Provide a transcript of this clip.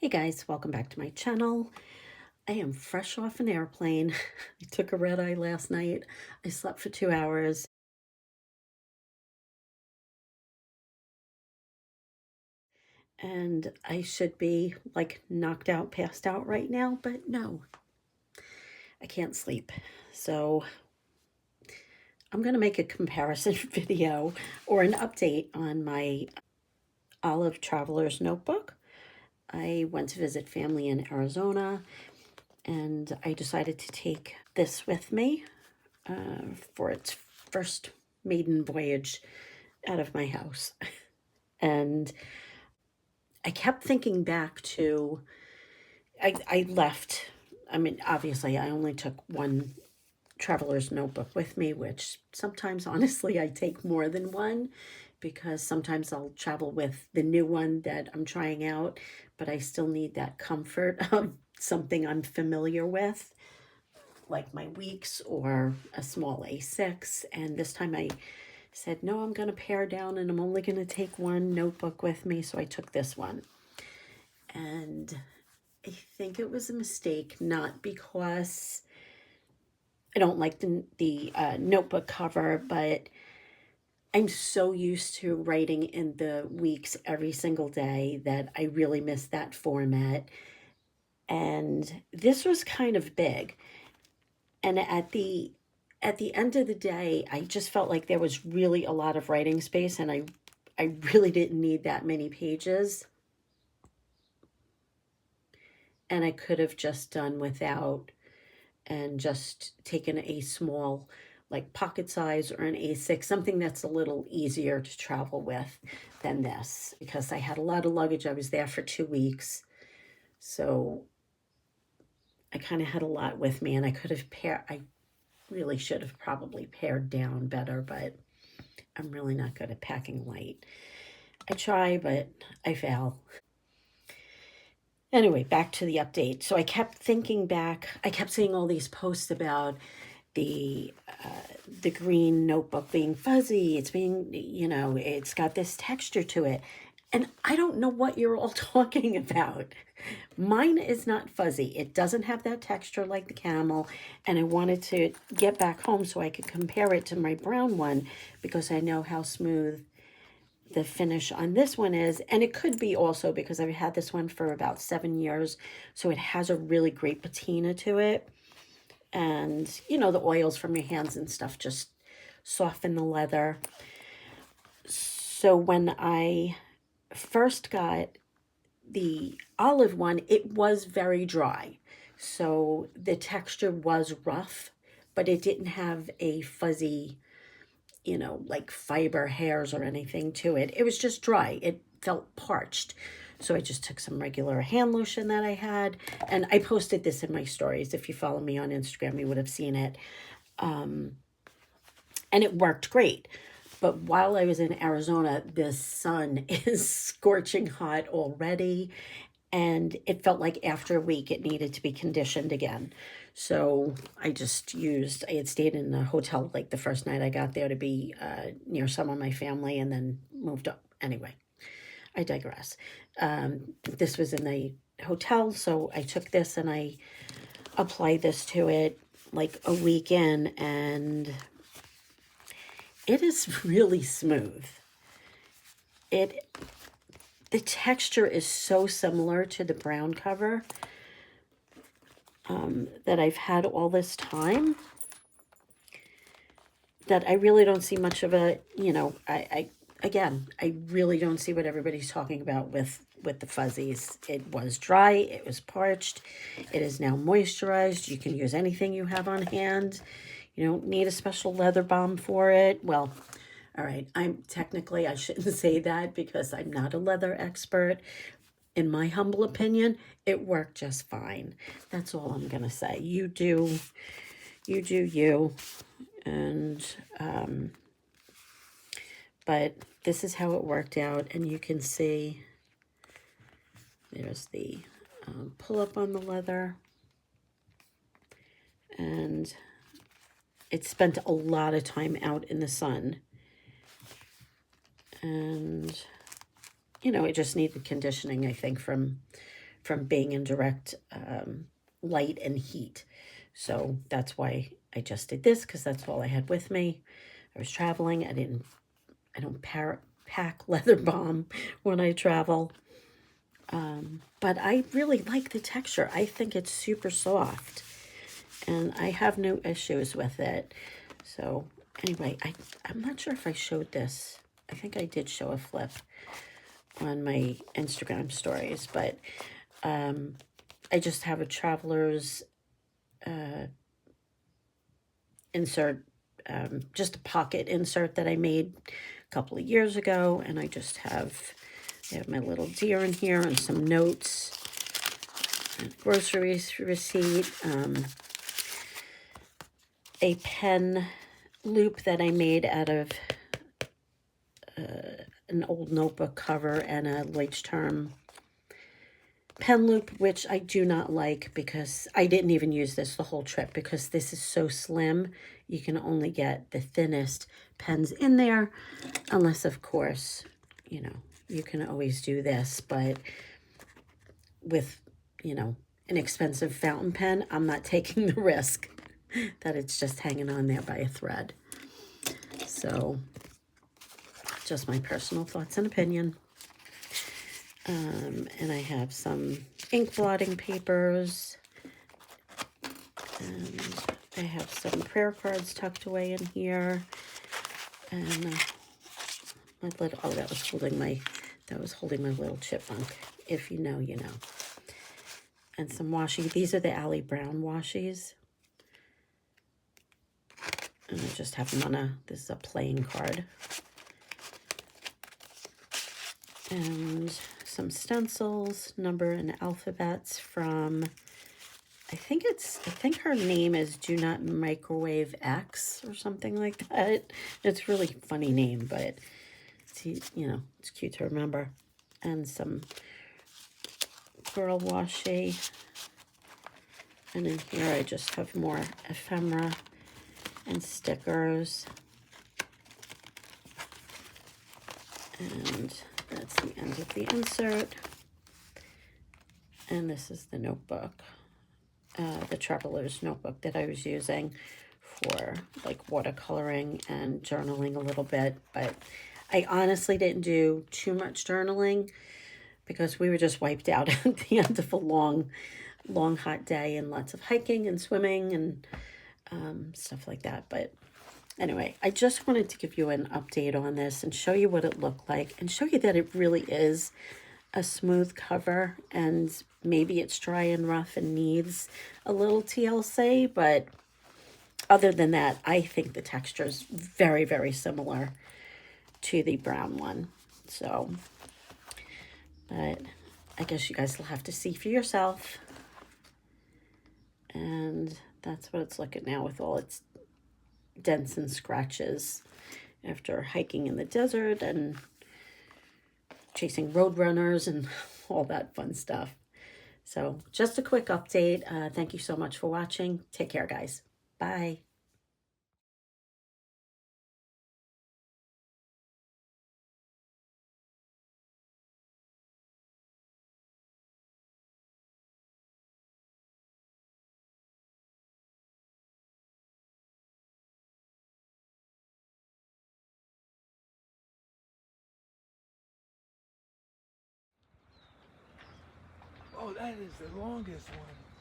Hey guys, welcome back to my channel. I am fresh off an airplane. I took a red eye last night. I slept for 2 hours and I should be like knocked out, passed out right now, but no, I can't sleep. So I'm going to make a comparison video or an update on my Olive Traveler's Notebook. I went to visit family in Arizona and I decided to take this with me for its first maiden voyage out of my house. And I kept thinking back to, I left. I mean, obviously, I only took one traveler's notebook with me, which sometimes, honestly, I take more than one because sometimes I'll travel with the new one that I'm trying out, but I still need that comfort of something I'm familiar with, like my weeks or a small A6. And this time I said, no, I'm going to pare down and I'm only going to take one notebook with me. So I took this one. And I think it was a mistake, not because I don't like the notebook cover, but I'm so used to writing in the weeks every single day that I really miss that format. And this was kind of big. And at the end of the day, I just felt like there was really a lot of writing space and I really didn't need that many pages. And I could have just done without and just taken a small, like pocket size or an A6, something that's a little easier to travel with than this, because I had a lot of luggage. I was there for 2 weeks. So I kind of had a lot with me and I really should have probably pared down better, but I'm really not good at packing light. I try, but I fail. Anyway, back to the update. So I kept thinking back. I kept seeing all these posts about the the green notebook being fuzzy. It's being, it's got this texture to it. And I don't know what you're all talking about. Mine is not fuzzy. It doesn't have that texture like the camel. And I wanted to get back home so I could compare it to my brown one because I know how smooth the finish on this one is. And it could be also because I've had this one for about 7 years. So it has a really great patina to it. And, the oils from your hands and stuff just soften the leather. So when I first got the olive one, it was very dry. So the texture was rough, but it didn't have a fuzzy, like fiber hairs or anything to it. It was just dry. It felt parched. So I just took some regular hand lotion that I had, and I posted this in my stories. If you follow me on Instagram, you would have seen it. And it worked great. But while I was in Arizona, the sun is scorching hot already. And it felt like after a week it needed to be conditioned again. So I had stayed in a hotel like the first night I got there to be near some of my family and then moved up. Anyway, I digress. This was in the hotel, so I took this and I applied this to it like a week in, and it is really smooth. The texture is so similar to the brown cover that I've had all this time that I really don't see much of a, I really don't see what everybody's talking about with the fuzzies. It was dry, it was parched, it is now moisturized. You can use anything you have on hand. You don't need a special leather balm for it. Well, all right, I shouldn't say that because I'm not a leather expert. In my humble opinion, it worked just fine. That's all I'm going to say. You do you. And, but this is how it worked out. And you can see there's the pull up on the leather. And it spent a lot of time out in the sun. And, it just needed conditioning, I think, from from being in direct light and heat. So that's why I just did this, because that's all I had with me. I was traveling. I don't pack leather balm when I travel. But I really like the texture. I think it's super soft, and I have no issues with it. So anyway, I'm not sure if I showed this. I think I did show a flip on my Instagram stories, but I just have a traveler's insert, just a pocket insert that I made a couple of years ago, and I have my little deer in here and some notes, and groceries receipt, a pen loop that I made out of an old notebook cover, and a Lloyd's Term pen loop, which I do not like because I didn't even use this the whole trip because this is so slim. You can only get the thinnest pens in there, unless, of course, you know, you can always do this, but with, you know, an expensive fountain pen, I'm not taking the risk that it's just hanging on there by a thread. So, just my personal thoughts and opinion. And I have some ink blotting papers, and I have some prayer cards tucked away in here, and my little, oh, that was holding my little chipmunk. If you know, you know. And some washi. These are the Allie Brown washies, and I just have them this is a playing card. And some stencils, number and alphabets from, I think her name is Do Not Microwave X or something like that. It's a really funny name, but it's, you know, it's cute to remember. And some girl washi. And in here I just have more ephemera and stickers. And that's the end of the insert. And this is the notebook, the Traveler's notebook that I was using for like watercoloring and journaling a little bit. But I honestly didn't do too much journaling because we were just wiped out at the end of a long hot day, and lots of hiking and swimming and stuff like that. But anyway, I just wanted to give you an update on this and show you what it looked like, and show you that it really is a smooth cover, and maybe it's dry and rough and needs a little TLC, but other than that, I think the texture is very, very similar to the brown one. So, but I guess you guys will have to see for yourself. And that's what it's looking now with all its dents and scratches after hiking in the desert and chasing roadrunners and all that fun stuff. So just a quick update. Thank you so much for watching. Take care, guys. Bye. Oh, that is the longest one.